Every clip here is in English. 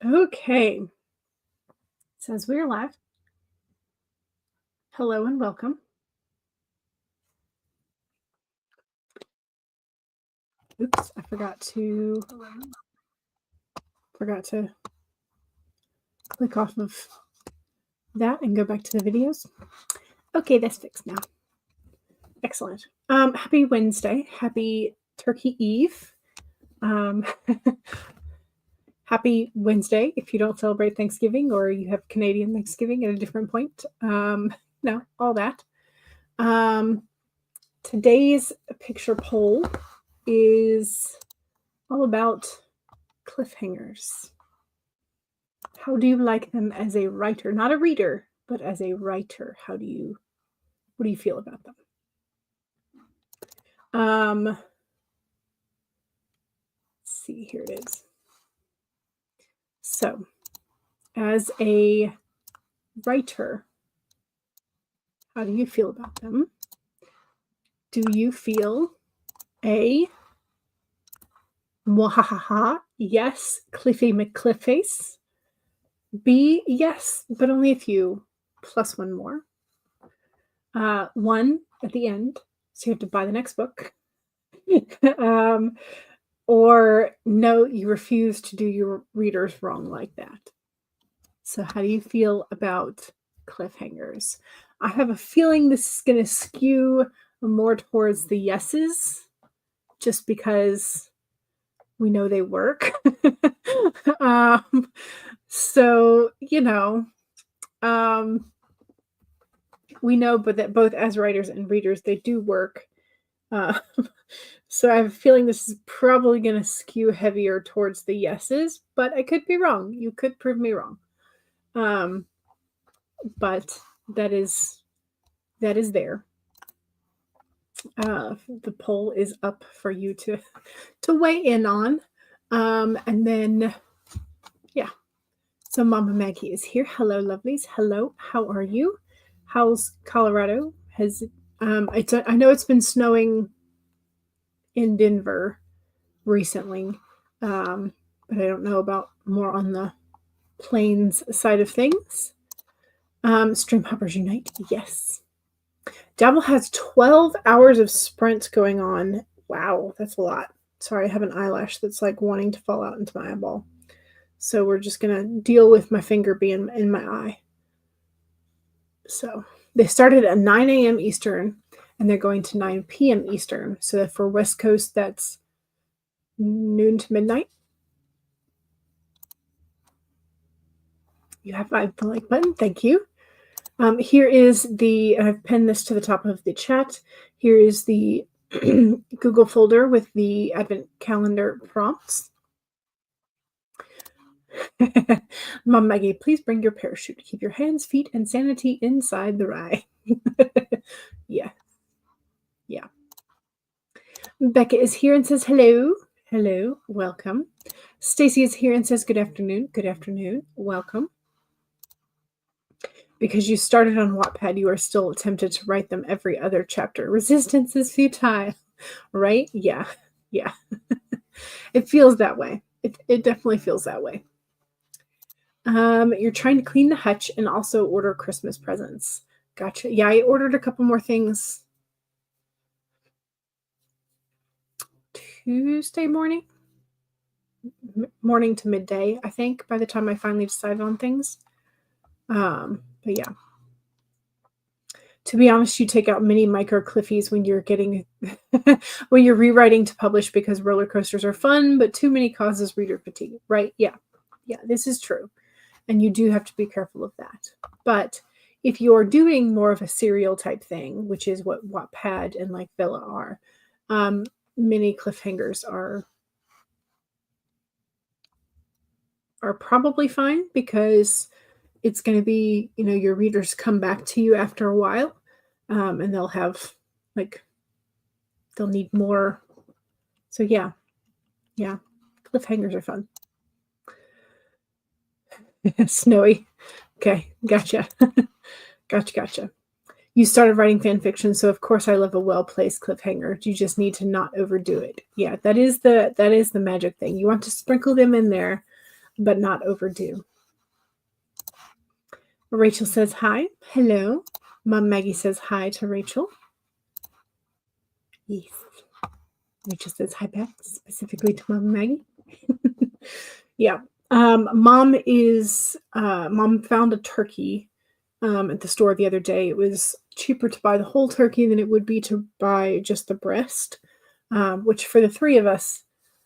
Okay, says we are live. Hello and welcome. Oops, I forgot to click off of that and go back to the videos. Okay, that's fixed now. Excellent. Happy Wednesday. Happy Turkey Eve. Happy Wednesday if you don't celebrate Thanksgiving or you have Canadian Thanksgiving at a different point. All that. Today's picture poll is all about cliffhangers. How do you like them as a writer? Not a reader, but as a writer. What do you feel about them? Let's see, here it is. So, as a writer, how do you feel about them? Do you feel A, mwahaha, yes, Cliffy McCliffface? B, yes, but only a few, plus one more. One at the end, so you have to buy the next book. Or no, you refuse to do your readers wrong like that. So how do you feel about cliffhangers? I have a feeling this is going to skew more towards the yeses, just because we know they work. So, we know but that both as writers and readers, they do work. So I have a feeling this is probably going to skew heavier towards the yeses, but I could be wrong. You could prove me wrong. But that is there. The poll is up for you to weigh in on. And then, yeah. So Mama Maggie is here. Hello, lovelies. Hello. How are you? How's Colorado? I know it's been snowing in Denver recently, but I don't know about more on the plains side of things. Stream Hoppers Unite, yes. Dabble has 12 hours of sprint going on. Wow, that's a lot. Sorry, I have an eyelash that's like wanting to fall out into my eyeball. So we're just going to deal with my finger being in my eye. So they started at 9 a.m. Eastern, and they're going to 9 p.m. Eastern. So for West Coast, that's noon to midnight. You have the like button. Thank you. Here is I've pinned this to the top of the chat. Here is the Google folder with the Advent calendar prompts. Mom Maggie, please bring your parachute. Keep your hands, feet, and sanity inside the rye. Yeah. Yeah. Becca is here and says hello. Hello. Welcome. Stacy is here and says good afternoon. Good afternoon. Welcome. Because you started on Wattpad, you are still tempted to write them every other chapter. Resistance is futile, right? Yeah. Yeah. It feels that way. It definitely feels that way. You're trying to clean the hutch and also order Christmas presents. Gotcha. Yeah, I ordered a couple more things Tuesday morning to midday, I think, by the time I finally decided on things. But yeah. To be honest, you take out mini micro cliffies when you're getting when you're rewriting to publish because roller coasters are fun, but too many causes reader fatigue, right? Yeah. Yeah, this is true. And you do have to be careful of that. But if you're doing more of a serial type thing, which is what Wattpad and like Villa are, mini cliffhangers are probably fine because it's going to be, your readers come back to you after a while, and they'll have they'll need more. So yeah, cliffhangers are fun. Snowy. Okay, gotcha. Gotcha. You started writing fan fiction, so of course I love a well-placed cliffhanger. You just need to not overdo it. Yeah, that is the magic thing. You want to sprinkle them in there, but not overdue. Rachel says hi. Hello. Mom Maggie says hi to Rachel. Yes. Rachel says hi back, specifically to Mom Maggie. Yeah. Mom found a turkey at the store the other day. It was cheaper to buy the whole turkey than it would be to buy just the breast, which for the three of us,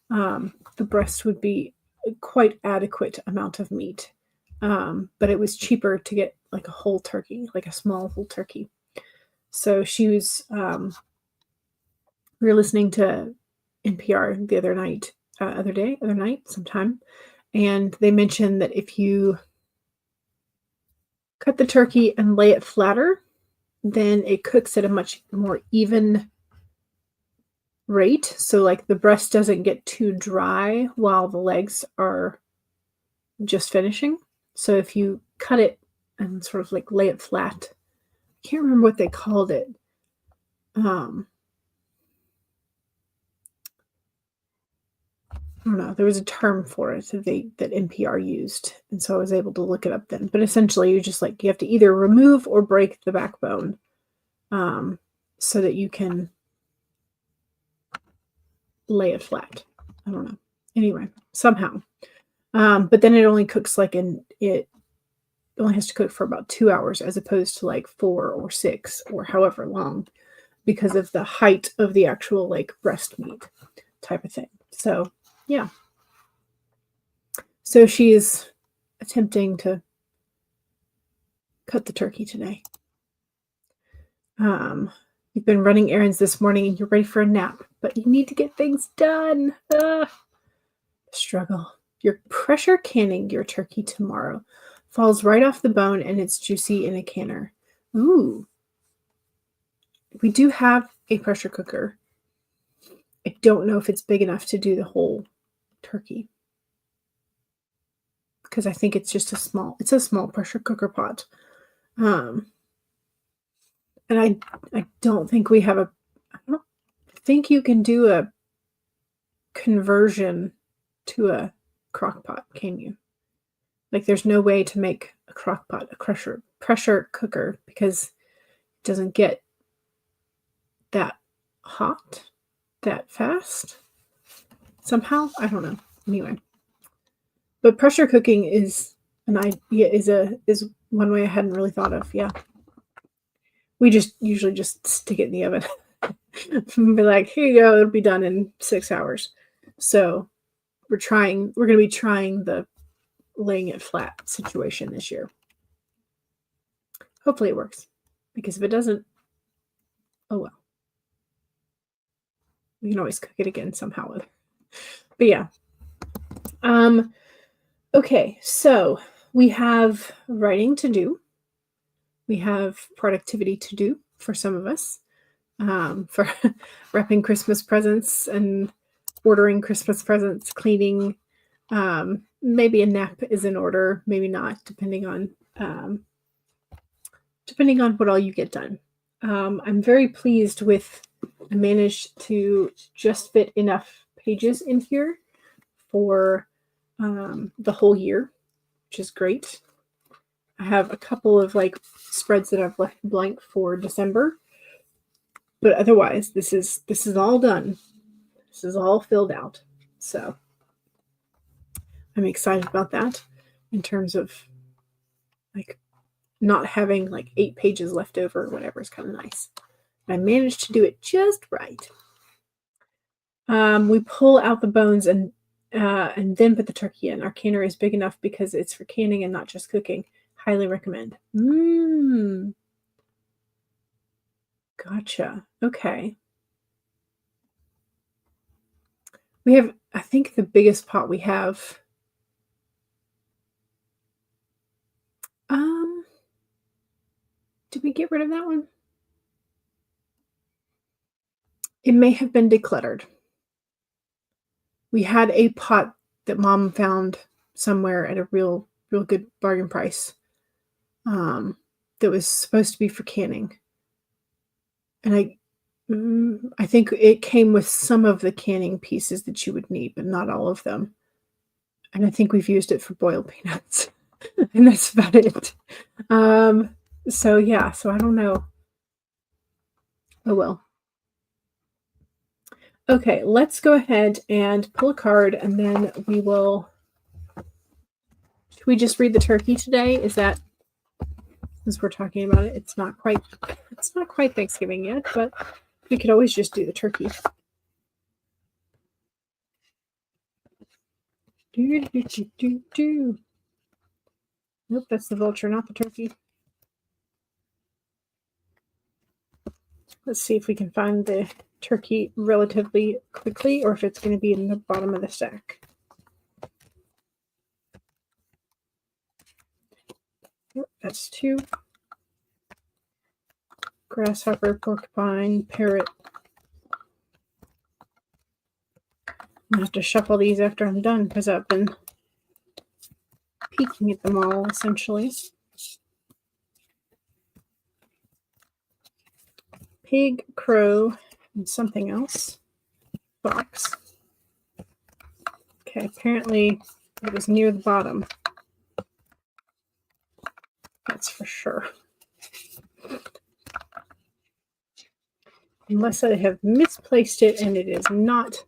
the breast would be a quite adequate amount of meat. But it was cheaper to get like a whole turkey, like a small whole turkey. So she was, we were listening to NPR the other night, sometime, and they mentioned that if you cut the turkey and lay it flatter, then it cooks at a much more even rate. So like the breast doesn't get too dry while the legs are just finishing. So if you cut it and sort of like lay it flat, I can't remember what they called it. I don't know. There was a term for it that NPR used, and so I was able to look it up then. But essentially, you have to either remove or break the backbone, so that you can lay it flat. I don't know. Anyway, somehow, but then it only cooks it only has to cook for about 2 hours as opposed to like 4 or 6 or however long, because of the height of the actual like breast meat type of thing. So. Yeah. So she's attempting to cut the turkey today. You've been running errands this morning and you're ready for a nap, but you need to get things done. Struggle. You're pressure canning your turkey tomorrow. Falls right off the bone and it's juicy in a canner. Ooh. We do have a pressure cooker. I don't know if it's big enough to do the whole turkey, because I think it's just a small pressure cooker pot. And I don't think we have I don't think you can do a conversion to a crock pot, can you? Like there's no way to make a crock pot a pressure cooker because it doesn't get that hot that fast somehow. I don't know. Anyway. But pressure cooking is an idea, is one way I hadn't really thought of. Yeah. We just usually just stick it in the oven. Be like, here you go, it'll be done in 6 hours. So we're going to be trying the laying it flat situation this year. Hopefully it works. Because if it doesn't, oh well. We can always cook it again somehow. But yeah. Okay, so we have writing to do. We have productivity to do for some of us, for wrapping Christmas presents and ordering Christmas presents, cleaning. Maybe a nap is in order, maybe not, depending on what all you get done. I'm very pleased with. I managed to just fit enough pages in here for the whole year, which is great. I have a couple of like spreads that I've left blank for December, but otherwise this is all done. This is all filled out. So I'm excited about that in terms of like not having like 8 pages left over or whatever is kind of nice. I managed to do it just right. We pull out the bones and then put the turkey in. Our canner is big enough because it's for canning and not just cooking. Highly recommend. Gotcha. Okay. We have, I think the biggest pot we have. Did we get rid of that one? It may have been decluttered. We had a pot that Mom found somewhere at a real good bargain price. That was supposed to be for canning. And I think it came with some of the canning pieces that you would need, but not all of them. And I think we've used it for boiled peanuts. And that's about it. So yeah, so I don't know. Oh well. Okay, let's go ahead and pull a card and then we will. Should we just read the turkey today? Is that, since we're talking about it, it's not quite Thanksgiving yet, but we could always just do the turkey. Nope, that's the vulture, not the turkey. Let's see if we can find the turkey relatively quickly or if it's going to be in the bottom of the stack. Yep, that's 2. Grasshopper, porcupine, parrot. I'm going to have to shuffle these after I'm done because I've been peeking at them all, essentially. Pig, crow, and something else. Fox. Okay, apparently it was near the bottom. That's for sure. Unless I have misplaced it and it is not.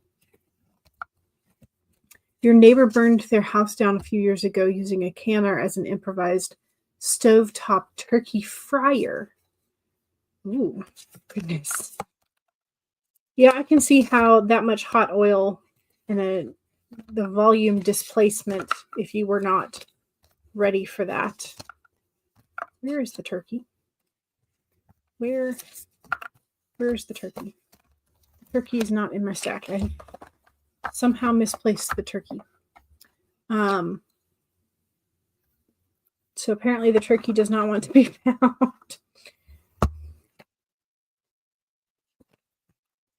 Your neighbor burned their house down a few years ago using a canner as an improvised stovetop turkey fryer. Ooh, goodness. Yeah, I can see how that much hot oil and the volume displacement, if you were not ready for that. Where is the turkey? Where's the turkey? The turkey is not in my stack. I somehow misplaced the turkey. So apparently the turkey does not want to be found.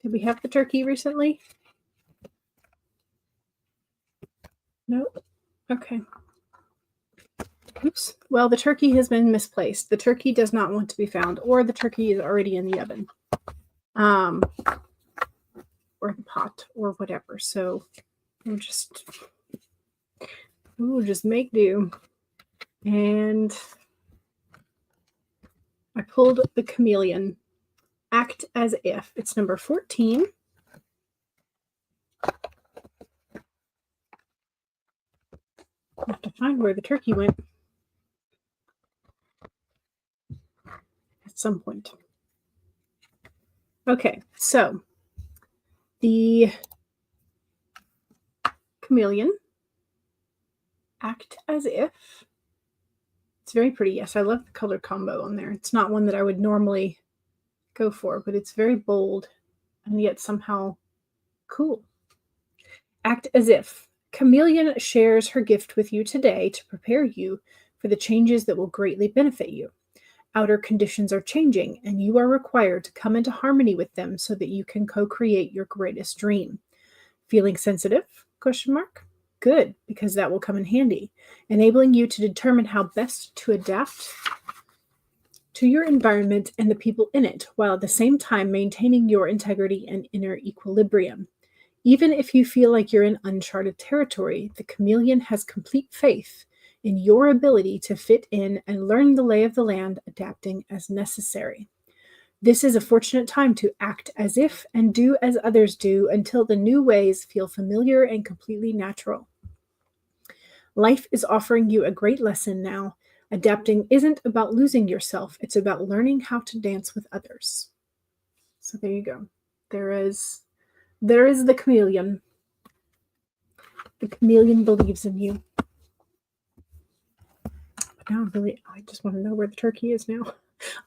Did we have the turkey recently? Nope. Okay. Oops. Well, the turkey has been misplaced. The turkey does not want to be found, or the turkey is already in the oven. Or the pot, or whatever. So we'll just make do. And I pulled the chameleon. Act as if. It's number 14. I have to find where the turkey went at some point. Okay, so the chameleon. Act as if. It's very pretty. Yes, I love the color combo on there. It's not one that I would normally go for, but it's very bold and yet somehow cool. Act as if. Chameleon shares her gift with you today to prepare you for the changes that will greatly benefit you. Outer conditions are changing, and you are required to come into harmony with them so that you can co-create your greatest dream. Feeling sensitive? ? Good, because that will come in handy, enabling you to determine how best to adapt to your environment and the people in it, while at the same time maintaining your integrity and inner equilibrium. Even if you feel like you're in uncharted territory, the chameleon has complete faith in your ability to fit in and learn the lay of the land, adapting as necessary. This is a fortunate time to act as if and do as others do until the new ways feel familiar and completely natural. Life is offering you a great lesson now. Adapting isn't about losing yourself. It's about learning how to dance with others. So there you go. There is the chameleon. The chameleon believes in you. But now I just want to know where the turkey is now.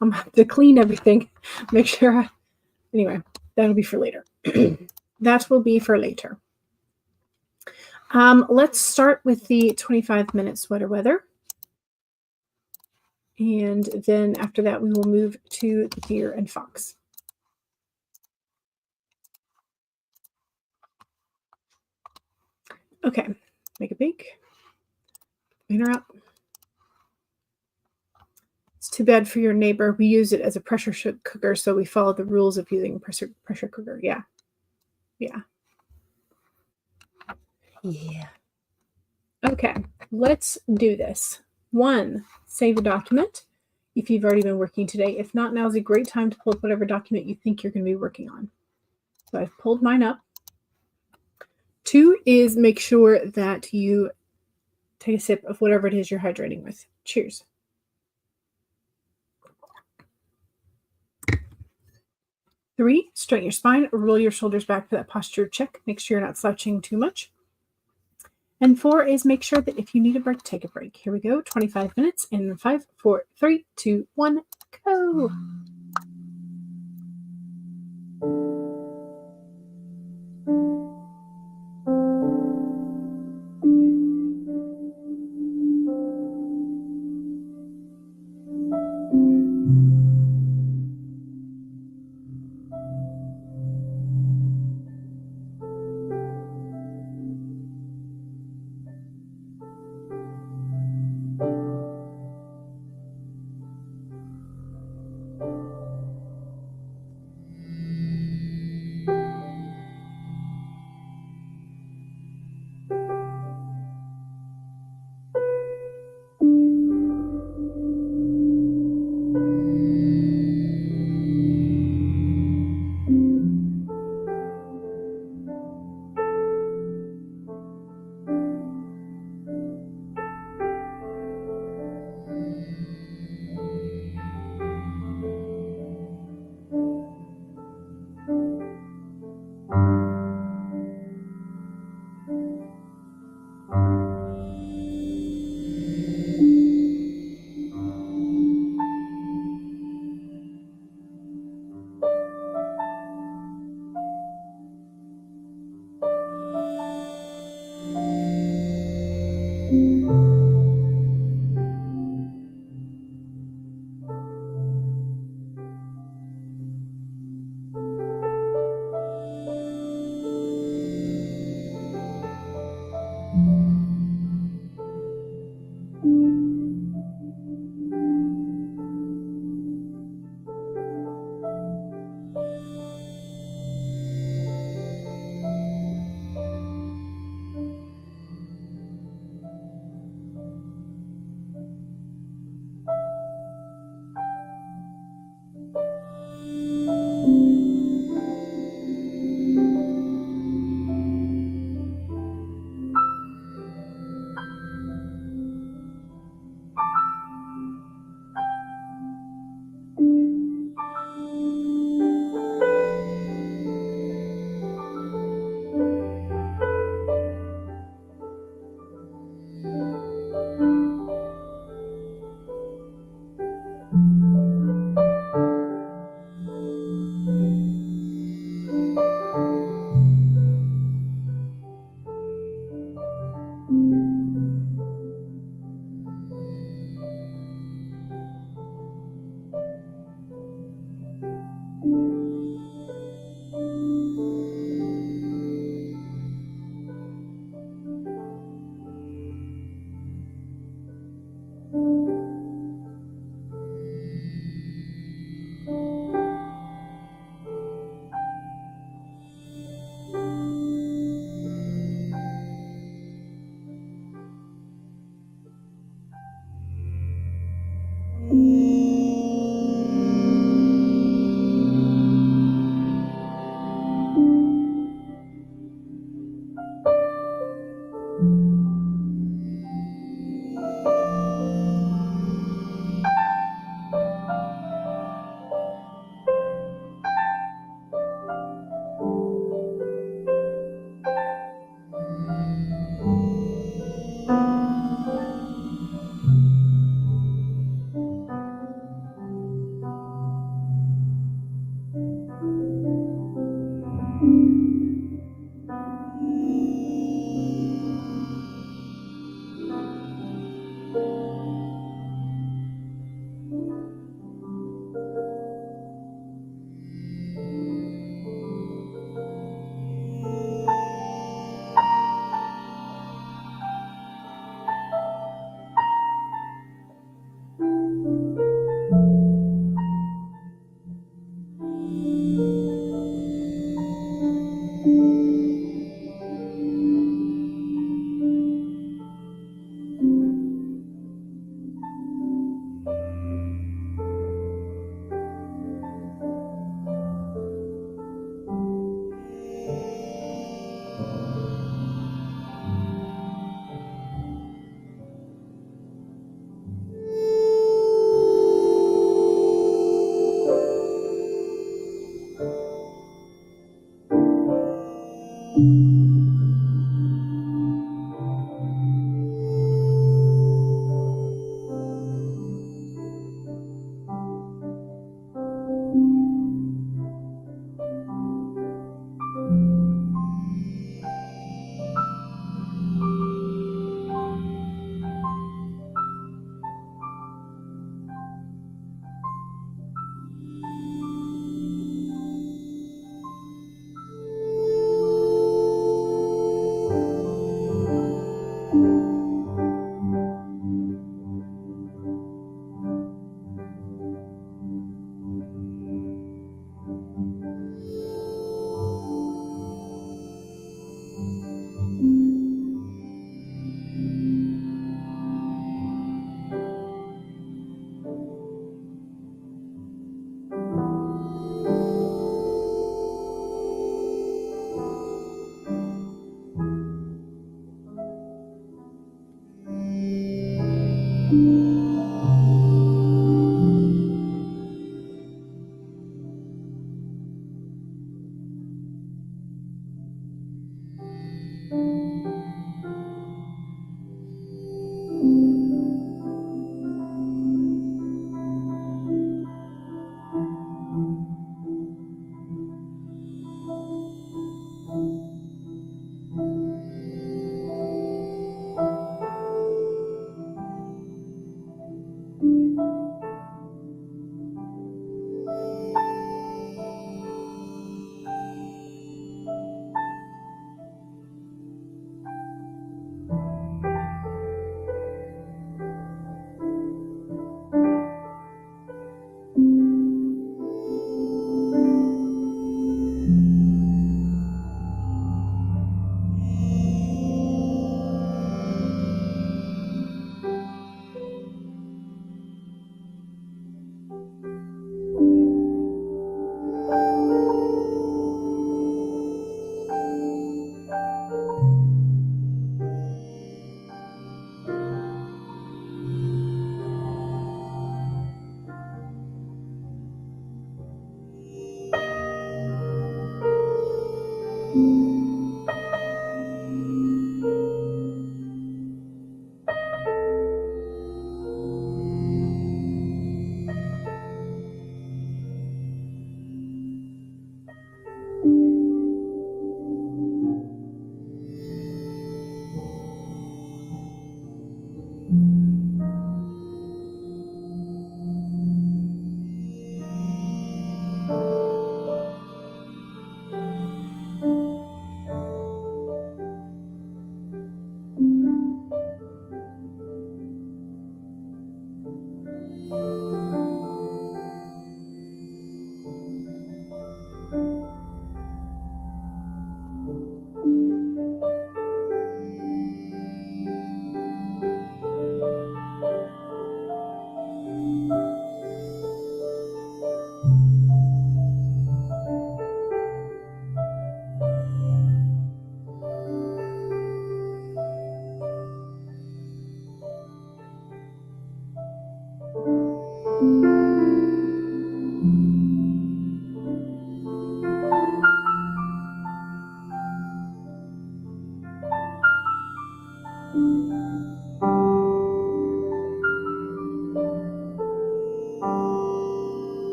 I'm going to have to clean everything. Make sure anyway, that'll be for later. That will be for later. Let's start with the 25-minute sweater weather. And then after that, we will move to the deer and fox. Okay, make it big. Clean her up. It's too bad for your neighbor. We use it as a pressure cooker, so we follow the rules of using a pressure cooker. Yeah. Okay, let's do this. 1, save a document if you've already been working today. If not, now's a great time to pull up whatever document you think you're going to be working on. So I've pulled mine up. 2 is make sure that you take a sip of whatever it is you're hydrating with. Cheers. 3, straighten your spine, roll your shoulders back for that posture check. Make sure you're not slouching too much. And 4 is make sure that if you need a break, take a break. Here we go, 25 minutes in 5, 4, 3, 2, 1, go.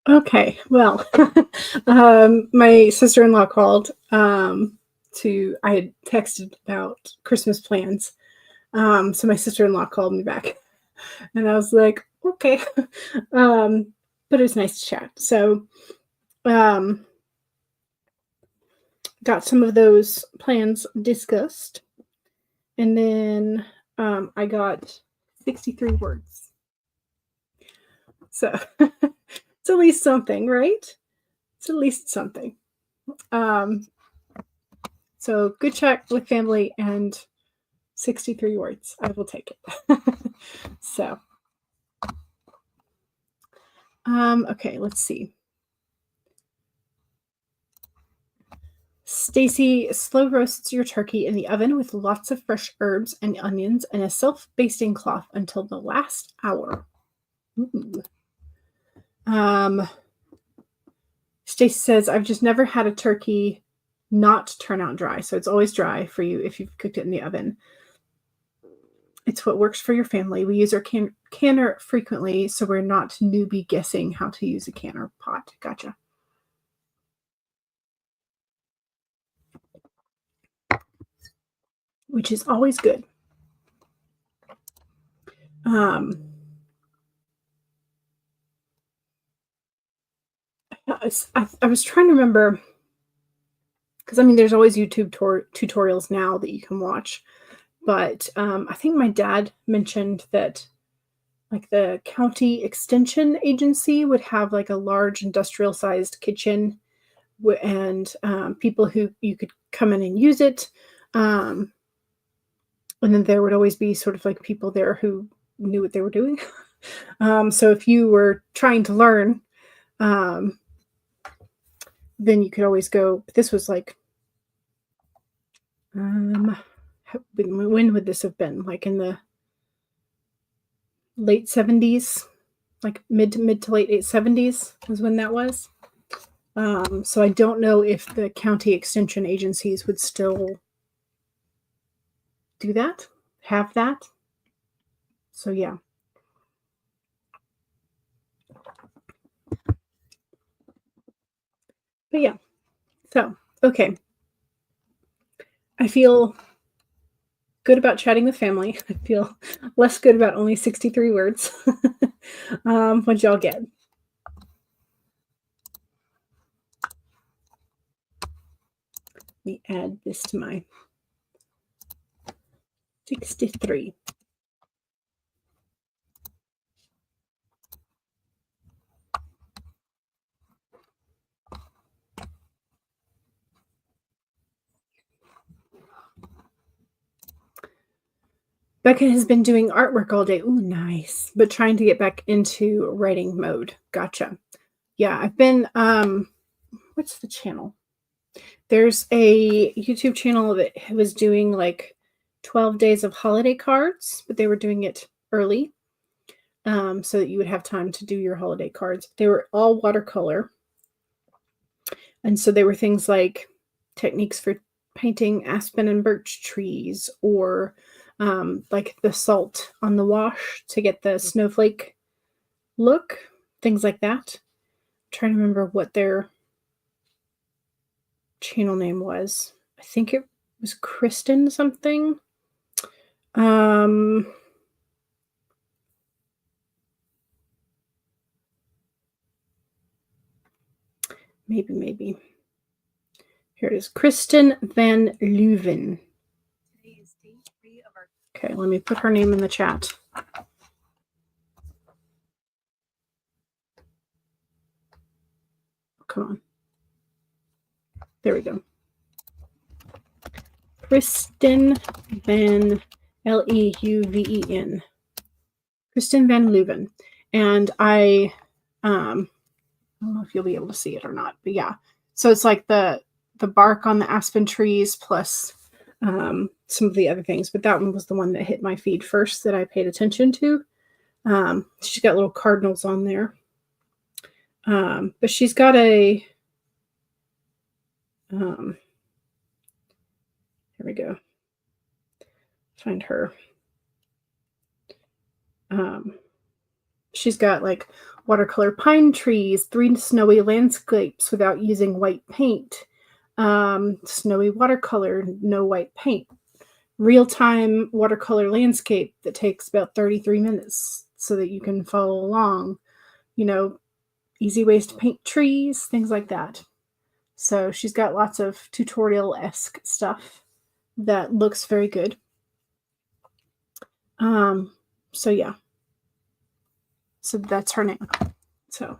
Okay, well, my sister-in-law called, I had texted about Christmas plans. So my sister-in-law called me back and I was like, okay. Um, but it was nice to chat. So, um, got some of those plans discussed. And then I got 63 words. So it's at least something, right? It's at least something. Um, so good chat with family and 63 words. I will take it. So, okay, let's see. Stacy slow roasts your turkey in the oven with lots of fresh herbs and onions and a self-basting cloth until the last hour. Ooh. Stacy says, I've just never had a turkey not turn out dry. So it's always dry for you if you've cooked it in the oven. It's what works for your family. We use our canner frequently, so we're not newbie guessing how to use a canner pot. Gotcha. Which is always good. Um, I was trying to remember because I mean, there's always YouTube tutorials now that you can watch, but I think my dad mentioned that like the county extension agency would have like a large industrial sized kitchen and people who you could come in and use it. Um, and then there would always be sort of like people there who knew what they were doing. So if you were trying to learn, um, then you could always go. This was like, when would this have been? Like in the late 70s, like mid to late 70s was when that was. So I don't know if the county extension agencies would still do that, have that. So yeah. But yeah. So, okay. I feel good about chatting with family. I feel less good about only 63 words. What'd y'all get? Let me add this to my 63. Becca has been doing artwork all day. Ooh, nice. But trying to get back into writing mode. Gotcha. Yeah, I've been what's the channel? There's a YouTube channel that was doing like 12 days of holiday cards, but they were doing it early so that you would have time to do your holiday cards. They were all watercolor. And so they were things like techniques for painting aspen and birch trees or like the salt on the wash to get the snowflake look, things like that. I'm trying to remember what their channel name was. I think it was Kristen something. Um, Maybe. Here it is. Kristen Van Leuven. Okay, let me put her name in the chat. Come on. There we go. Kristen Van Leuven. Kristen Van Leuven. And I don't know if you'll be able to see it or not, but yeah. So it's like the bark on the aspen trees plus some of the other things, but that one was the one that hit my feed first that I paid attention to. She's got little cardinals on there. But she's got a here we go. Find her. She's got like watercolor pine trees, 3 snowy landscapes without using white paint, snowy watercolor, no white paint, real-time watercolor landscape that takes about 33 minutes so that you can follow along, easy ways to paint trees, things like that. So she's got lots of tutorial-esque stuff that looks very good. So yeah. So that's her name. So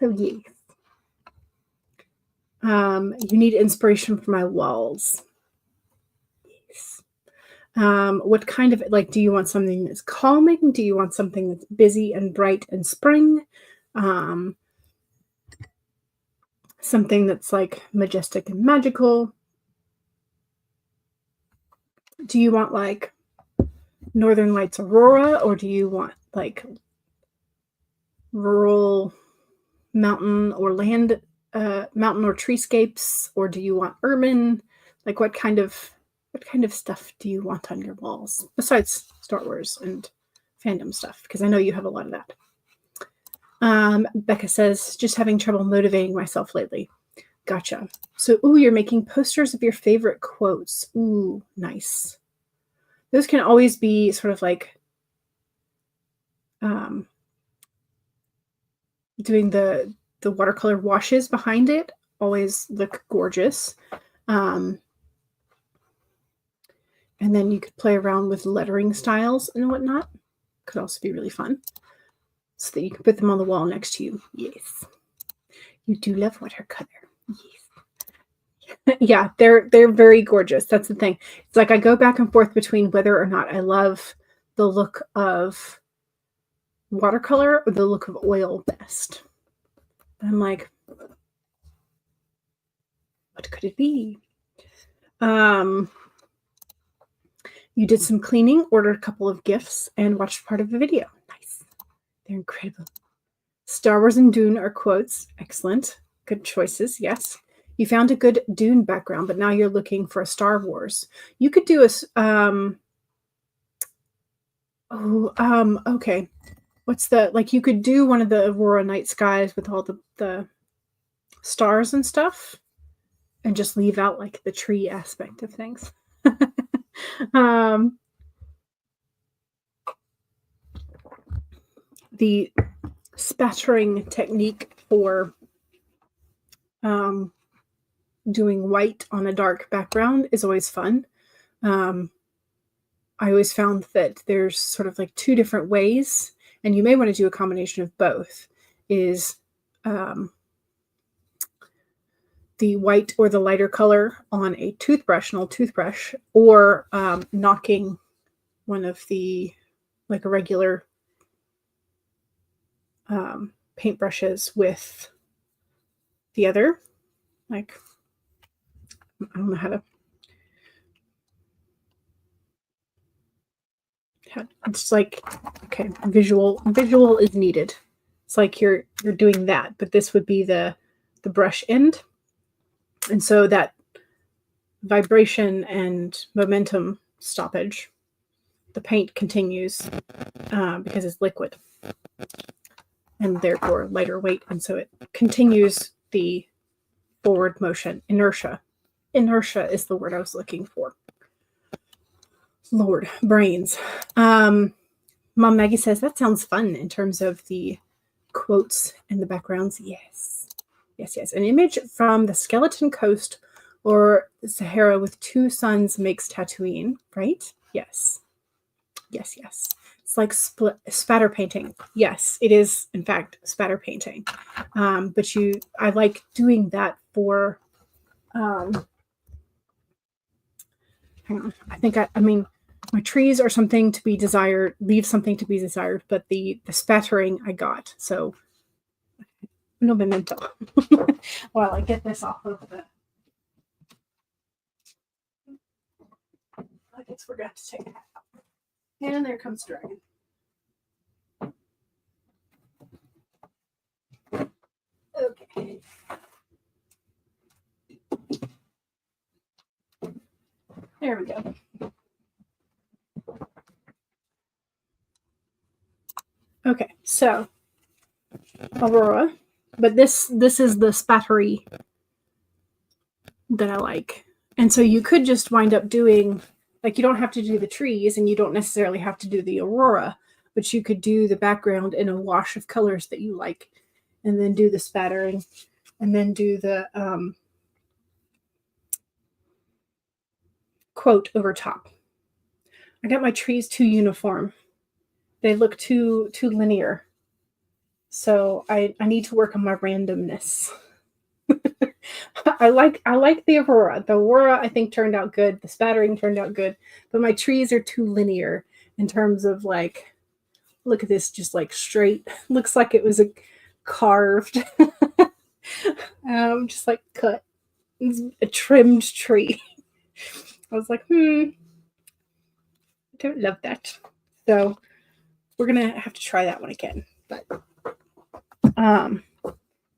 yes. You need inspiration for my walls. Yes. What kind of, do you want something that's calming? Do you want something that's busy and bright and spring? Something that's like majestic and magical? Do you want like Northern Lights Aurora, or do you want like rural mountain or land, mountain or treescapes, or do you want urban? Like what kind of stuff do you want on your walls besides Star Wars and fandom stuff? Because I know you have a lot of that. Becca says, just having trouble motivating myself lately. Gotcha. So, you're making posters of your favorite quotes. Ooh, nice. Those can always be sort of like doing the watercolor washes behind it. Always look gorgeous. And then you could play around with lettering styles and whatnot. Could also be really fun. So that you can put them on the wall next to you. Yes. You do love watercolor. Yes. Yeah, they're very gorgeous. That's the thing. It's like I go back and forth between whether or not I love the look of watercolor or the look of oil best. I'm like, what could it be? You did some cleaning, ordered a couple of gifts, and watched part of the video. Nice. They're incredible. Star Wars and Dune are quotes. Excellent. Good choices. Yes. You found a good Dune background, but now you're looking for a Star Wars. You could do a okay. What's you could do one of the Aurora night skies with all the stars and stuff and just leave out like the tree aspect of things. The spattering technique for doing white on a dark background is always fun. I always found that there's sort of like 2 different ways, and you may want to do a combination of both, is the white or the lighter color on a toothbrush, an old toothbrush, or knocking one of the, like a regular paintbrushes with the other, like, I don't know how to, it's like, okay, visual is needed. It's like you're doing that, but this would be the brush end. And so that vibration and momentum stoppage, the paint continues because it's liquid and therefore lighter weight. And so it continues the forward motion. Inertia. Inertia is the word I was looking for. Lord, brains. Mom Maggie says, that sounds fun in terms of the quotes in the backgrounds. Yes. Yes, yes. An image from the Skeleton Coast or the Sahara with two suns makes Tatooine, right? Yes. Yes, yes. It's like spatter painting. Yes, it is, in fact, spatter painting. But I like doing that for, hang on. I mean, my trees are something to be desired, leave something to be desired, but the spattering I got. So, no memento. While I get this off of the, I guess we're going to have to take it out. And there comes Dragon. Okay. There we go. Okay, so Aurora, but this is the spattery that I like. And so you could just wind up doing, like, you don't have to do the trees and you don't necessarily have to do the Aurora, but you could do the background in a wash of colors that you like, and then do the spattering, and then do the quote over top. I got my trees too uniform. They look too linear. So I need to work on my randomness. I like the Aurora. The Aurora I think turned out good. The spattering turned out good, but my trees are too linear in terms of, like, look at this, just like straight. Looks like it was a carved, just like cut. It's a trimmed tree. I was like, I don't love that. So we're gonna have to try that one again. But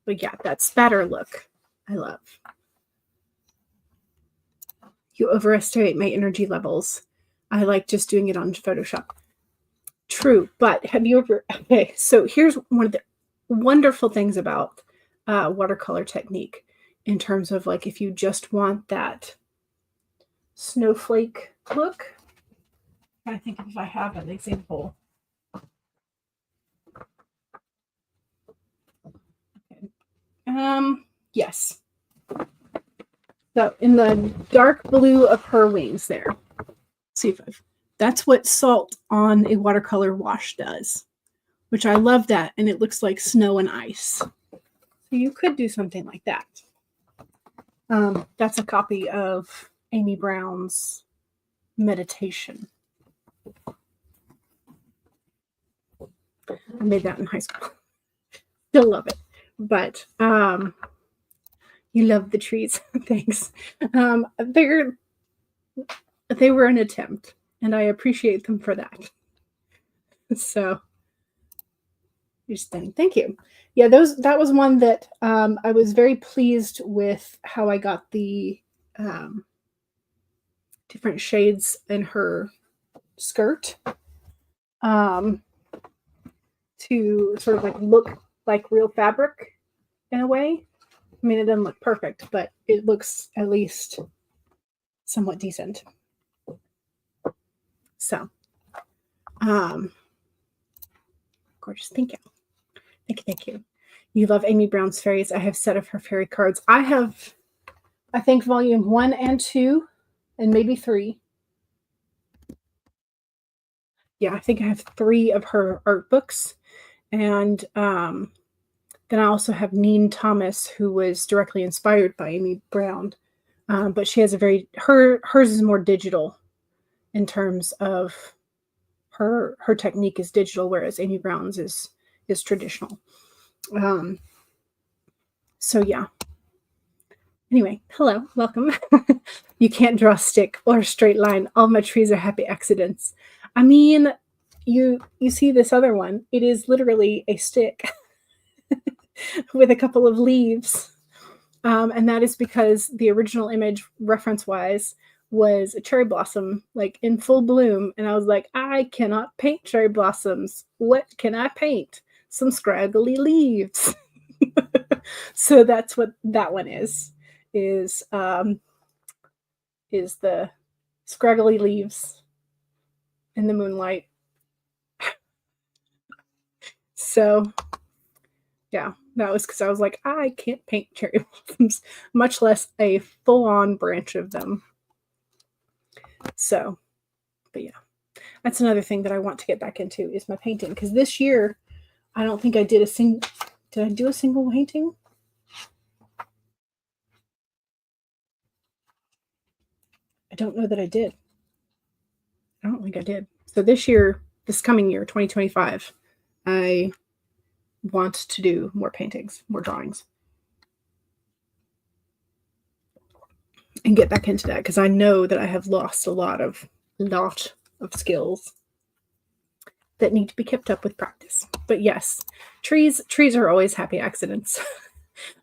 yeah, that spatter look I love. You overestimate my energy levels. I like just doing it on Photoshop. True, but have you ever, okay, so here's one of the wonderful things about watercolor technique in terms of, like, if you just want that snowflake look. I think if I have an example. Okay. Yes. So in the dark blue of her wings there. See if that's what salt on a watercolor wash does, which I love that, and it looks like snow and ice. So you could do something like that. That's a copy of Amy Brown's Meditation. I made that in high school. Still love it. But you love the trees. Thanks. They were an attempt, and I appreciate them for that. So you're stunning. Thank you. Yeah, that was one that I was very pleased with how I got the different shades in her skirt to sort of like look like real fabric in a way. I mean, it doesn't look perfect, but it looks at least somewhat decent. So, gorgeous. Thank you. Thank you. You love Amy Brown's fairies. I have a set of her fairy cards. I have, I think, volume 1 and 2, and maybe 3. Yeah, I think I have 3 of her art books. And then I also have Neen Thomas, who was directly inspired by Amy Brown. But she has hers is more digital in terms of her technique is digital, whereas Amy Brown's is traditional. So yeah. Anyway, hello, welcome. You can't draw a stick or a straight line. All my trees are happy accidents. I mean, you see this other one. It is literally a stick with a couple of leaves. And that is because the original image, reference-wise, was a cherry blossom, like in full bloom. And I was like, I cannot paint cherry blossoms. What can I paint? Some scraggly leaves. So that's what that one is the scraggly leaves in the moonlight. So Yeah, that was because I was like, I can't paint cherry blossoms, much less a full-on branch of them. So, but yeah, that's another thing that I want to get back into is my painting. Because this year, I don't think I did a single. Did I do a single painting? I don't know that I did. I don't think I did. So this year, this coming year, 2025, I want to do more paintings, more drawings, and get back into that because I know that I have lost a lot of skills that need to be kept up with practice. But yes, trees are always happy accidents.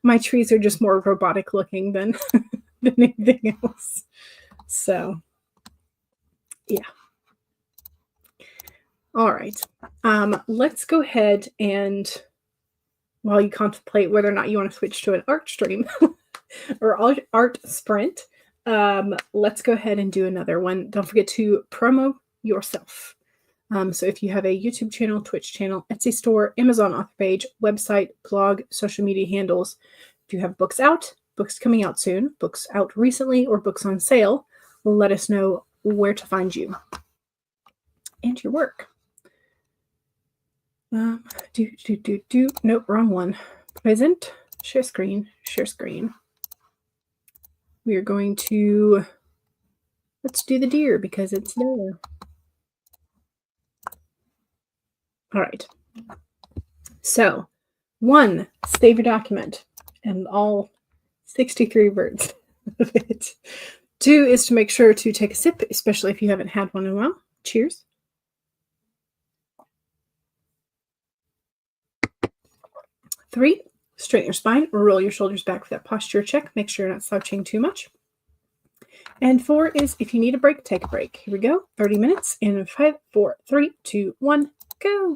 My trees are just more robotic looking than than anything else. So yeah. All right. Let's go ahead and while you contemplate whether or not you want to switch to an art stream or art sprint, let's go ahead and do another one. Don't forget to promo yourself. So if you have a YouTube channel, Twitch channel, Etsy store, Amazon author page, website, blog, social media handles, if you have books out, books coming out soon, books out recently, or books on sale, let us know where to find you and your work. Nope, wrong one. Present, share screen, share screen. We are going to, let's do the deer because it's there. All right. So, 1, save your document and all 63 words of it. 2 is to make sure to take a sip, especially if you haven't had one in a while. Cheers. 3, straighten your spine, roll your shoulders back for that posture check. Make sure you're not slouching too much. And 4 is if you need a break, take a break. Here we go. 30 minutes in 5, 4, 3, 2, 1, go.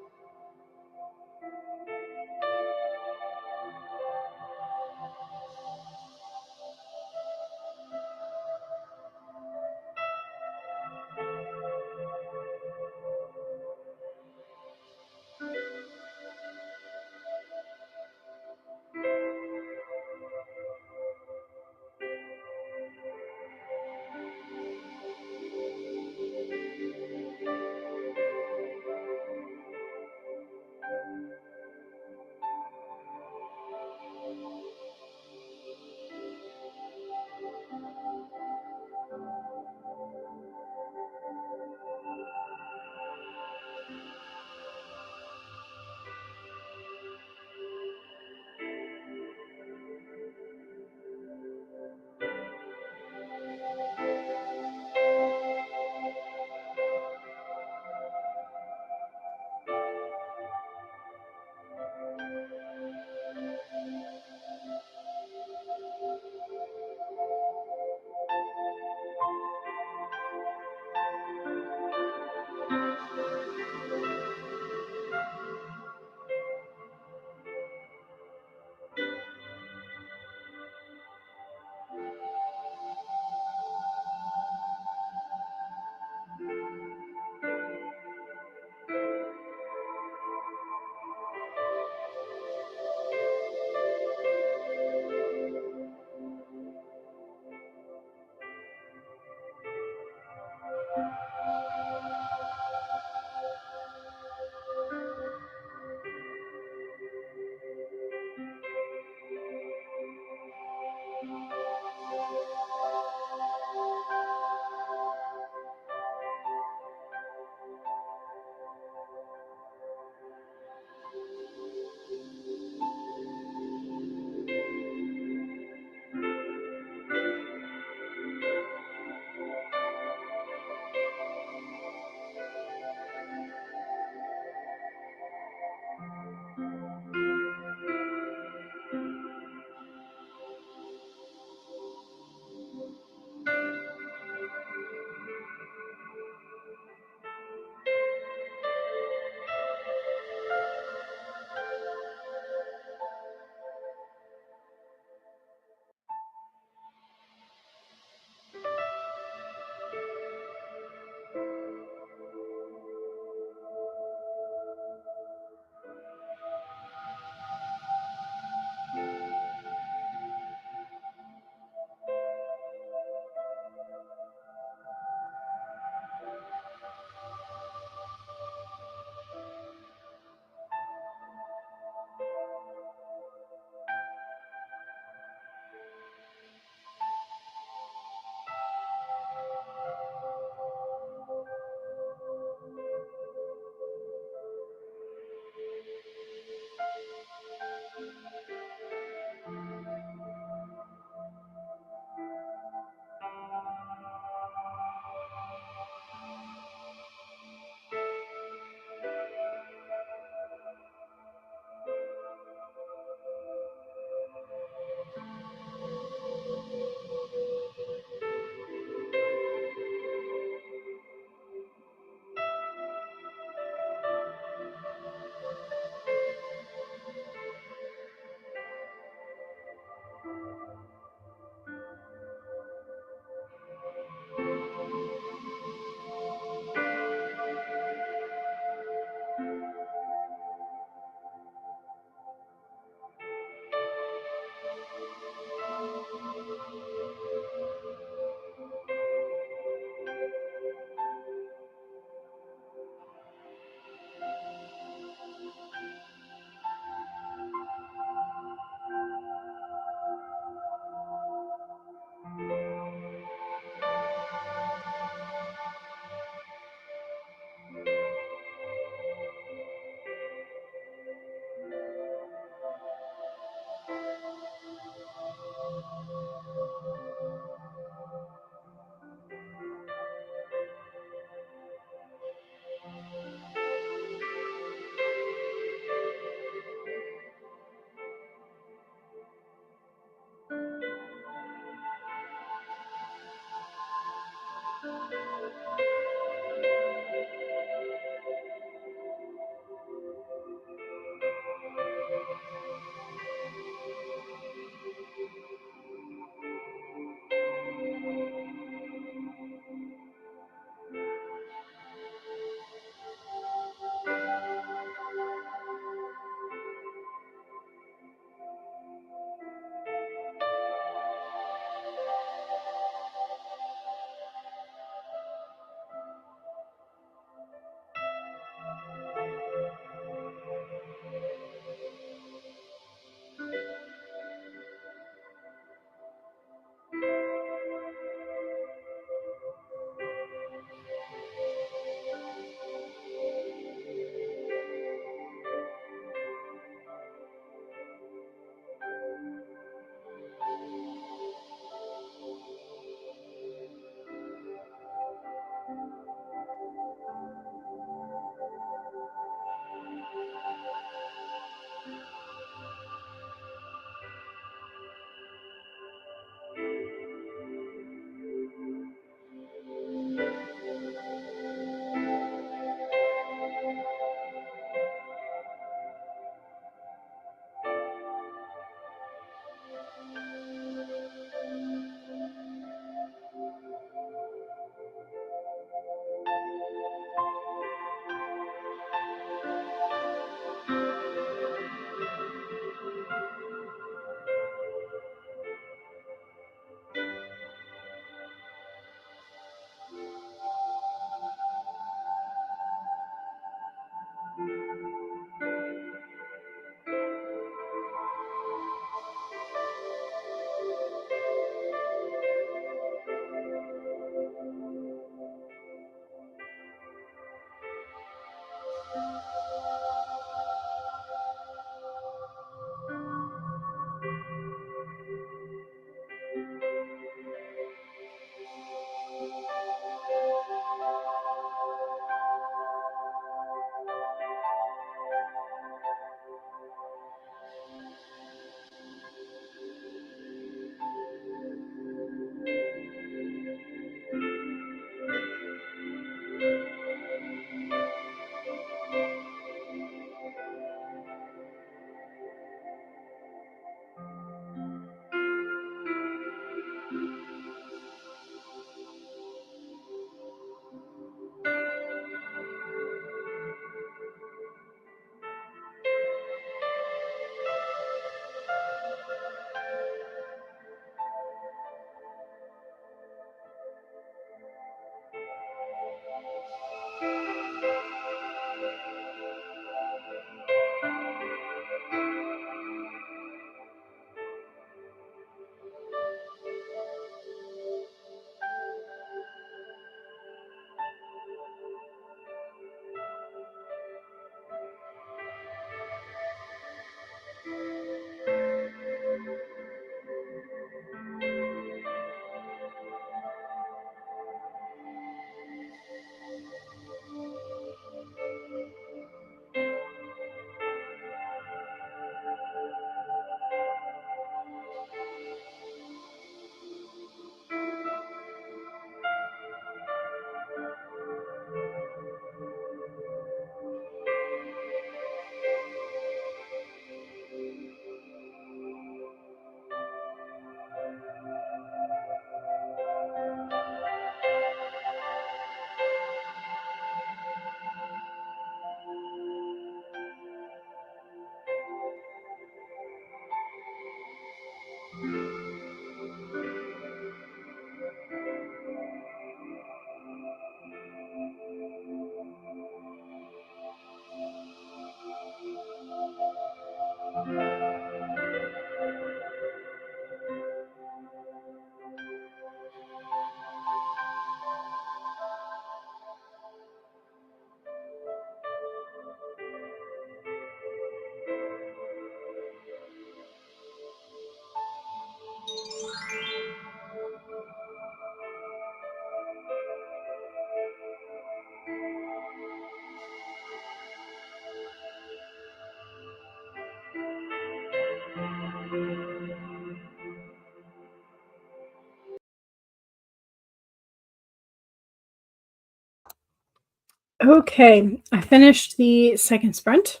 Okay, I finished the second sprint.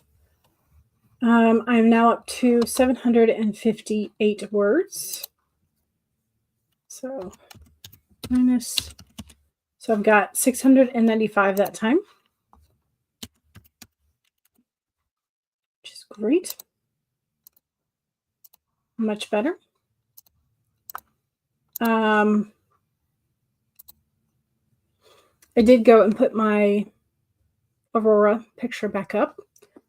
I'm now up to 758 words. So minus, so I've got 695 that time, which is great. Much better. I did go and put my Aurora picture back up,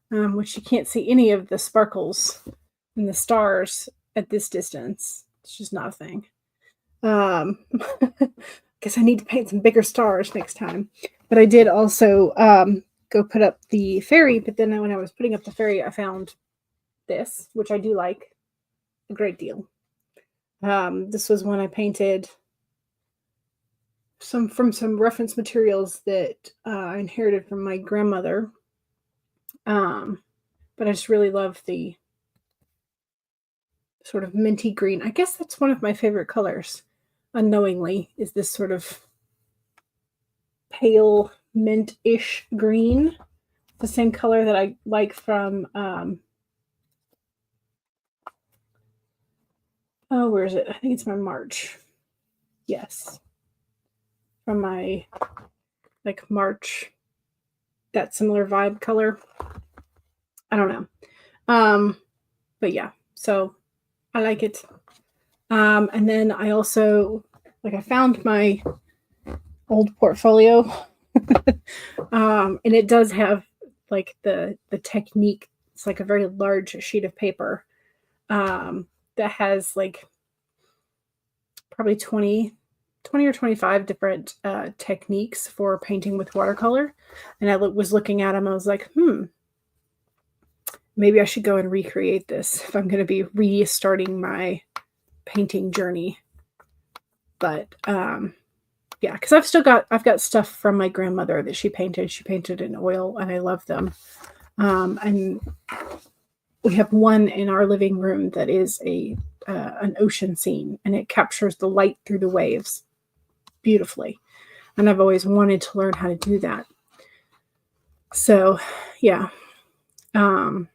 which you can't see any of the sparkles and the stars at this distance. It's just not a thing. Guess I need to paint some bigger stars next time. But I did also go put up the fairy, but then when I was putting up the fairy, I found this, which I do like a great deal. This was one I painted from some reference materials that I inherited from my grandmother. But I just really love the sort of minty green. I guess that's one of my favorite colors, unknowingly, is this sort of pale mint-ish green. The same color that I like from oh, where is it? I think it's my March. Yes. From my like March, that similar vibe color. I don't know. But yeah, so I like it. And then I also I found my old portfolio. And it does have like the technique. It's like a very large sheet of paper that has like probably 20 or 25 different techniques for painting with watercolor. And I was looking at them. I was like, maybe I should go and recreate this if I'm going to be restarting my painting journey. But yeah, because I've got stuff from my grandmother that she painted. She painted in oil, and I love them. And we have one in our living room that is an ocean scene, and it captures the light through the waves beautifully. And I've always wanted to learn how to do that. So, yeah. But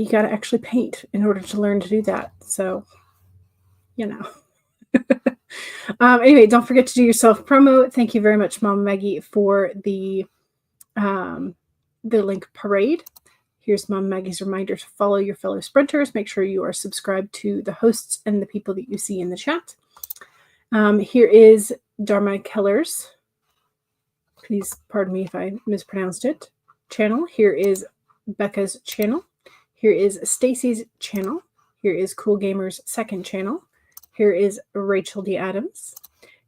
you got to actually paint in order to learn to do that. So, you know. Anyway, don't forget to do your self promo. Thank you very much, Mom Maggie, for the link parade. Here's Mom Maggie's reminder to follow your fellow sprinters. Make sure you are subscribed to the hosts and the people that you see in the chat. Here is Dharma Keller's, please pardon me if I mispronounced it, channel. Here is Becca's channel. Here is Stacy's channel. Here is Cool Gamer's second channel. Here is Rachel D. Adams.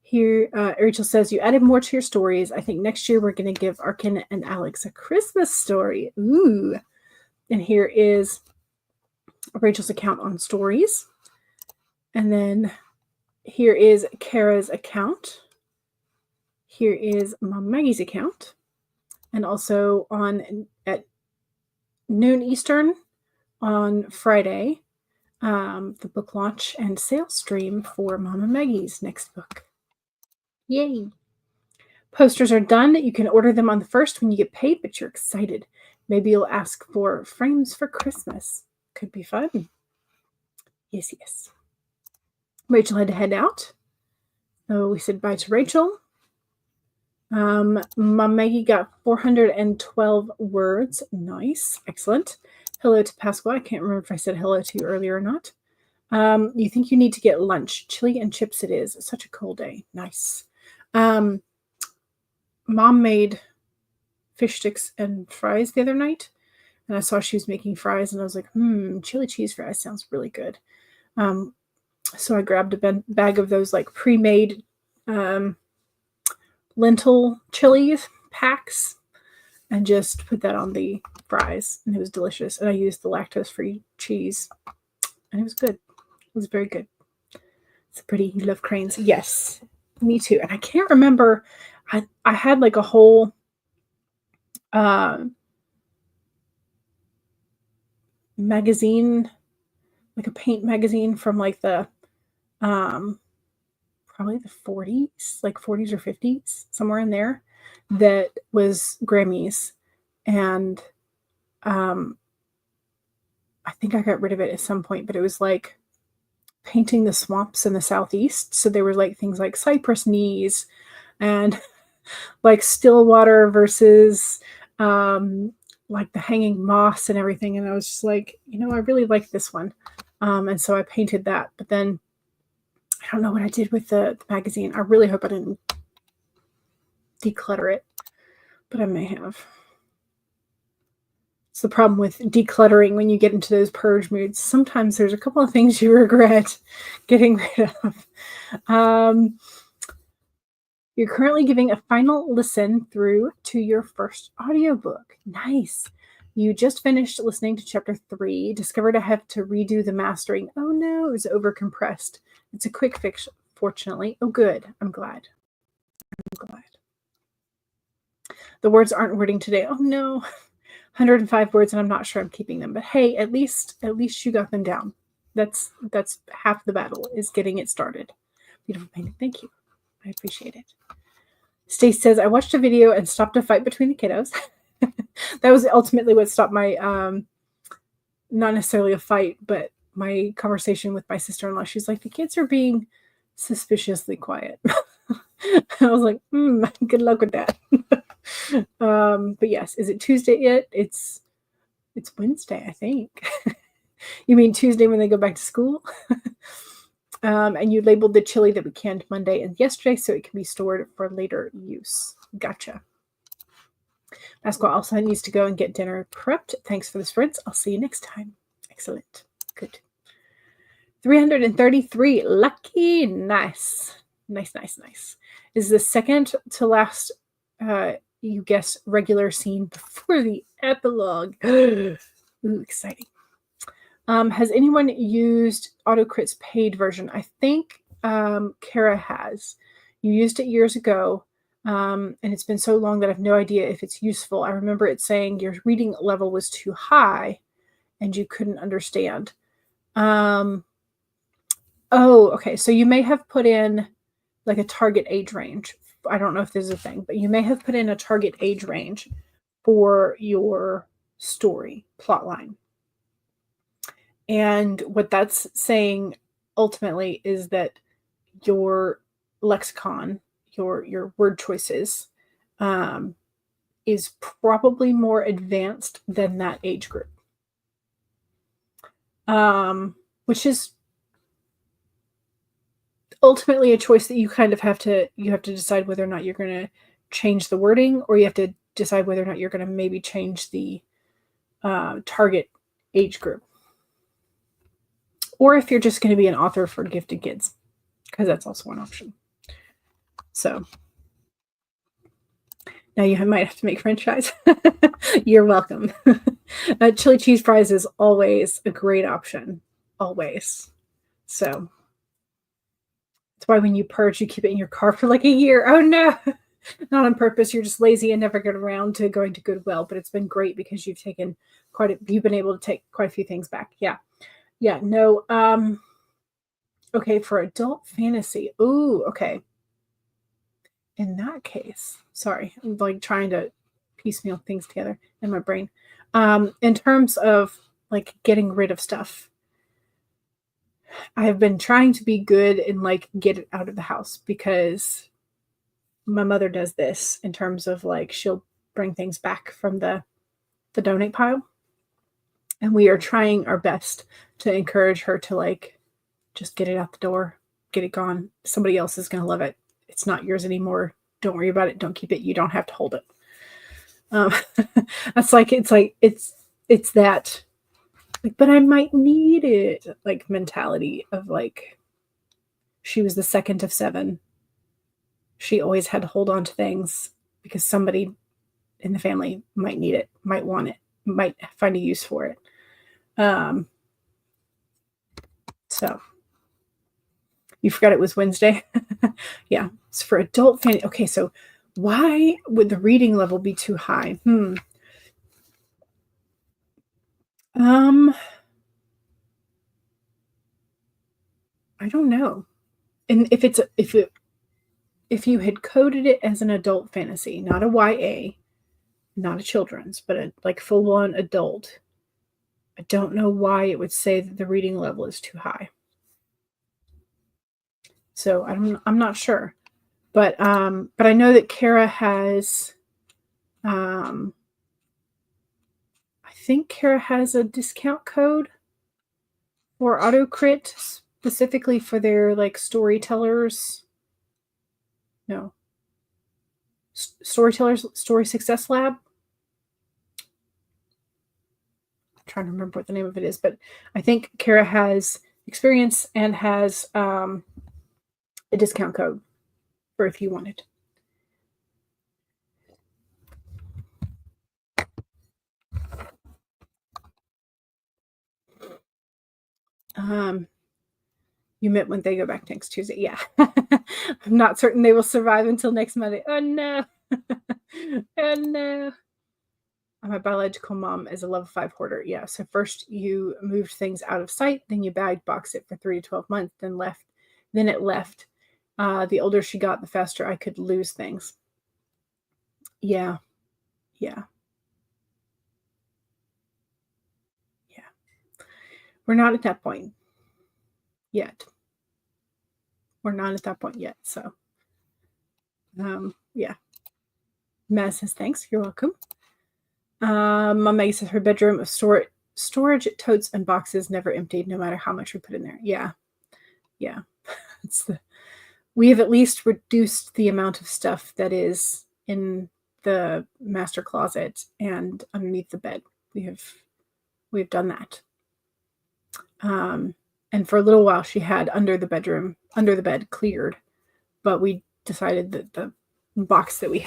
Here, Rachel says, you added more to your stories. I think next year we're going to give Arkin and Alex a Christmas story. Ooh. And here is Rachel's account on stories. And then here is Kara's account. Here is Mom Maggie's account. And also at noon Eastern on Friday, the book launch and sales stream for Mama Maggie's next book. Yay. Posters are done. You can order them on the 1st when you get paid, but you're excited. Maybe you'll ask for frames for Christmas. Could be fun. Yes, yes. Rachel had to head out. So we said bye to Rachel. Mom Maggie got 412 words. Nice. Excellent. Hello to Pascal. I can't remember if I said hello to you earlier or not. You think you need to get lunch. Chili and chips it is. It's such a cold day. Nice. Mom made fish sticks and fries the other night. And I saw she was making fries. And I was like, chili cheese fries sounds really good. So I grabbed a bag of those like pre-made lentil chili packs and just put that on the fries. And it was delicious. And I used the lactose-free cheese. And it was good. It was very good. It's pretty. You love cranes. Yes, me too. And I can't remember. I had like a whole magazine, like a paint magazine from like the probably the 40s, like 40s or 50s, somewhere in there. that was Grammys, and I think I got rid of it at some point, but it was like painting the swamps in the southeast. So there were like things like cypress knees and like Stillwater versus like the hanging moss and everything. And I was just like, I really like this one. And so I painted that. But then I don't know what I did with the magazine. I really hope I didn't declutter it, but I may have. It's the problem with decluttering when you get into those purge moods. Sometimes there's a couple of things you regret getting rid of. You're currently giving a final listen through to your first audiobook. Nice. You just finished listening to chapter 3, discovered I have to redo the mastering. Oh no, it was overcompressed. It's a quick fix, fortunately. Oh good, I'm glad. The words aren't wording today. Oh no, 105 words and I'm not sure I'm keeping them. But hey, at least you got them down. That's half the battle, is getting it started. Beautiful painting, thank you. I appreciate it. Stace says, I watched a video and stopped a fight between the kiddos. That was ultimately what stopped my, not necessarily a fight, but my conversation with my sister-in-law. She's like, the kids are being suspiciously quiet. I was like, good luck with that. But yes, is it Tuesday yet? It's Wednesday, I think. You mean Tuesday when they go back to school? And you labeled the chili that we canned Monday and yesterday so it can be stored for later use. Gotcha. Pascal also needs to go and get dinner prepped. Thanks for the sprints. I'll see you next time. Excellent. Good. 333. Lucky. Nice. Nice. Is the second to last, you guess, regular scene before the epilogue. Ooh, exciting. Has anyone used AutoCrit's paid version? I think Kara has. You used it years ago, and it's been so long that I have no idea if it's useful. I remember it saying your reading level was too high and you couldn't understand. Oh, okay. So you may have put in like a target age range. I don't know if this is a thing, but you may have put in a target age range for your story plotline. And what that's saying ultimately is that your lexicon, your word choices, is probably more advanced than that age group, which is ultimately a choice that you kind of have to decide whether or not you're going to change the wording, or you have to decide whether or not you're going to maybe change the target age group. Or if you're just going to be an author for gifted kids, because that's also one option. So now you might have to make French fries. You're welcome. Chili cheese fries is always a great option. Always. So that's why when you purge, you keep it in your car for like a year. Oh no, not on purpose. You're just lazy and never get around to going to Goodwill. But it's been great because you've been able to take quite a few things back. Yeah, no. Okay, for adult fantasy. Ooh, okay. In that case, sorry, I'm like trying to piecemeal things together in my brain. In terms of like getting rid of stuff, I have been trying to be good and like get it out of the house, because my mother does this in terms of like she'll bring things back from the donate pile. And we are trying our best to encourage her to like just get it out the door, get it gone. Somebody else is going to love it. It's not yours anymore. Don't worry about it. Don't keep it. You don't have to hold it. It's that, like, but I might need it, like, mentality of like, she was the second of 7. She always had to hold on to things because somebody in the family might need it, might want it, might find a use for it. So you forgot it was Wednesday. Yeah, it's for adult fantasy. Okay, so why would the reading level be too high? I don't know. And if if you had coded it as an adult fantasy, not a YA, not a children's, but a like full-on adult, I don't know why it would say that the reading level is too high. So I'm not sure. But I know that Kara has I think Kara has a discount code for AutoCrit specifically for their like storytellers. No. Storytellers Story Success Lab. I'm trying to remember what the name of it is, but I think Kara has experience and has a discount code for if you wanted. You meant when they go back next Tuesday. Yeah. I'm not certain they will survive until next Monday. Oh no. Oh no. My biological mom is a level 5 hoarder. Yeah. So first you moved things out of sight, then you bag box it for 3 to 12 months, then left. Then it left. The older she got, the faster I could lose things. Yeah. Yeah. Yeah. We're not at that point yet. We're not at that point yet. So, yeah. Maz says, thanks. You're welcome. Mom Maggie says her bedroom of storage totes and boxes never emptied, no matter how much we put in there. Yeah. Yeah. We have at least reduced the amount of stuff that is in the master closet and underneath the bed. We've done that. And for a little while she had under the bed cleared, but we decided that the box that we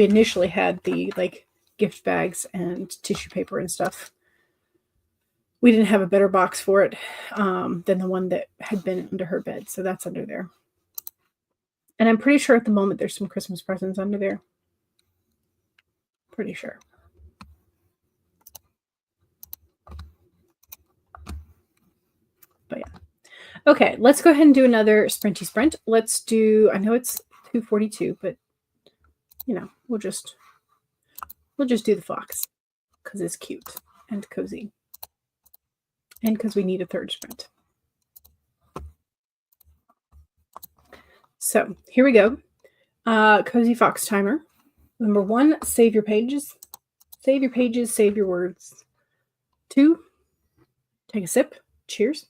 initially had the like gift bags and tissue paper and stuff. We didn't have a better box for it than the one that had been under her bed. So that's under there. And I'm pretty sure at the moment there's some Christmas presents under there. Pretty sure. But yeah. Okay, let's go ahead and do another sprinty sprint. Let's do, I know it's 2:42, but you know, we'll just do the fox because it's cute and cozy. And because we need a third sprint. So here we go. Cozy Fox timer. Number 1, save your pages. Save your pages, save your words. 2, take a sip. Cheers.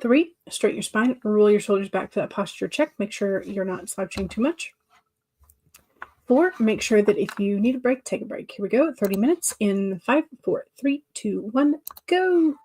3, straighten your spine. Roll your shoulders back for that posture check. Make sure you're not slouching too much. 4, make sure that if you need a break, take a break. Here we go. 30 minutes in 5, 4, 3, 2, 1, go.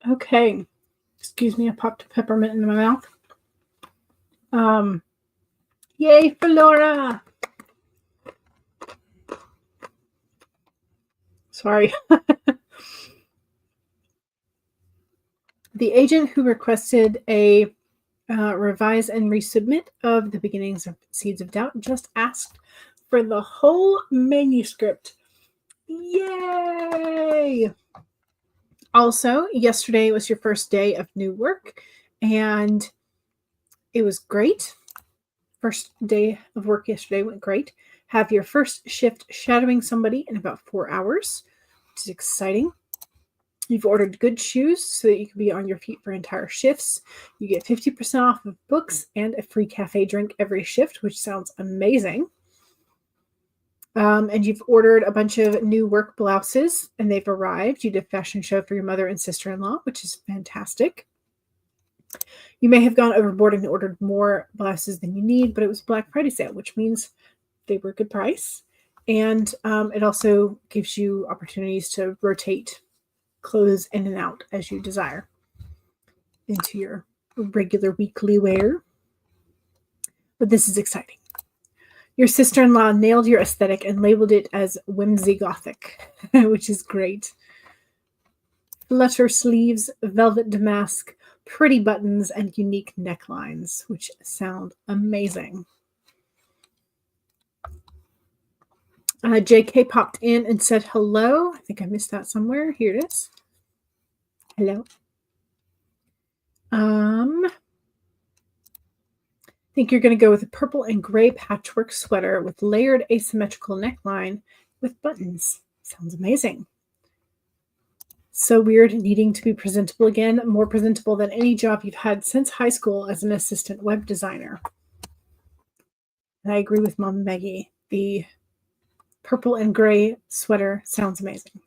Okay. Excuse me, I popped a peppermint in my mouth. Yay for Laura! Sorry. The agent who requested a revise and resubmit of the beginnings of Seeds of Doubt just asked for the whole manuscript. Yay! Also, yesterday was your first day of new work, and it was great. First day of work yesterday went great. Have your first shift shadowing somebody in about 4 hours, which is exciting. You've ordered good shoes so that you can be on your feet for entire shifts. You get 50% off of books and a free cafe drink every shift, which sounds amazing. And you've ordered a bunch of new work blouses, and they've arrived. You did a fashion show for your mother and sister-in-law, which is fantastic. You may have gone overboard and ordered more blouses than you need, but it was Black Friday sale, which means they were a good price. And it also gives you opportunities to rotate clothes in and out as you desire into your regular weekly wear. but this is exciting. Your sister-in-law nailed your aesthetic and labeled it as whimsy gothic, which is great. Flutter sleeves, velvet damask, pretty buttons, and unique necklines, which sound amazing. JK popped in and said hello. I think I missed that somewhere. Here it is. Hello. I think you're going to go with a purple and gray patchwork sweater with layered asymmetrical neckline with buttons. Sounds amazing. So weird, needing to be presentable again, more presentable than any job you've had since high school as an assistant web designer. And I agree with Mom Maggie. The purple and gray sweater sounds amazing.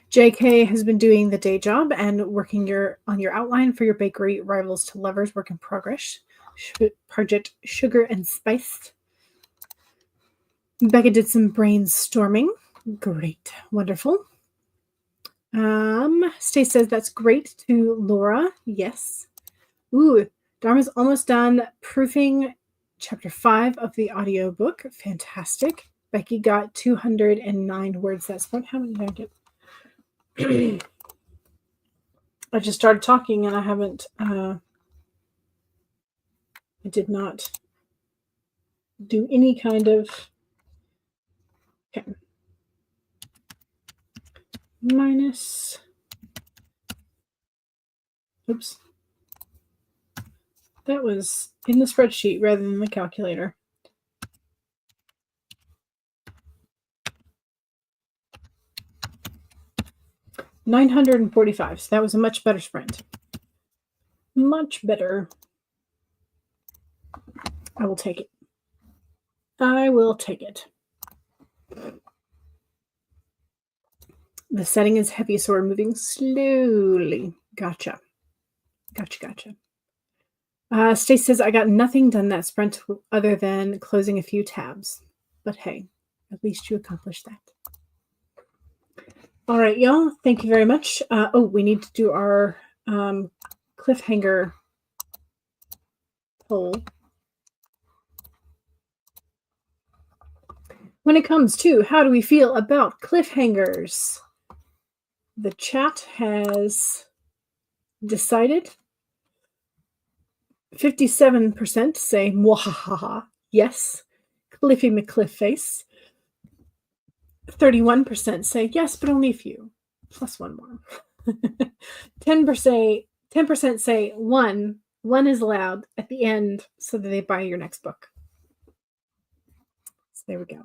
JK has been doing the day job and working on your outline for your bakery Rivals to Lovers work in progress. Project Sugar and Spiced. Becca did some brainstorming. Great. Wonderful. Stace says that's great to Laura. Yes. Ooh, Dharma's almost done proofing chapter 5 of the audiobook. Fantastic. Becky got 209 words that spent. How many did I get? I just started talking and I haven't I did not do any kind of okay. Minus oops. That was in the spreadsheet rather than the calculator. $945. So that was a much better sprint. Much better. I will take it. I will take it. The setting is heavy, so we're moving slowly. Gotcha. Stace says, I got nothing done that sprint other than closing a few tabs. But hey, at least you accomplished that. All right, y'all. Thank you very much. We need to do our cliffhanger poll. When it comes to how do we feel about cliffhangers, the chat has decided 57% say mwahaha, yes, Cliffy McCliffface. 31% say yes, but only a few, plus one more. 10% say one is allowed at the end so that they buy your next book. So there we go.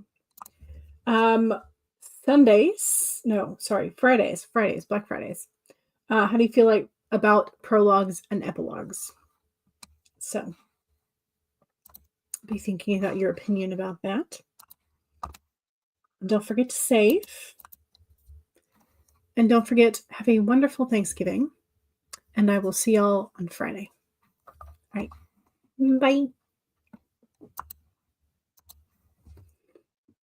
Fridays, Black Fridays. How do you feel like about prologues and epilogues? So be thinking about your opinion about that. Don't forget to save. And don't forget, have a wonderful Thanksgiving. And I will see y'all on Friday. All right. Bye.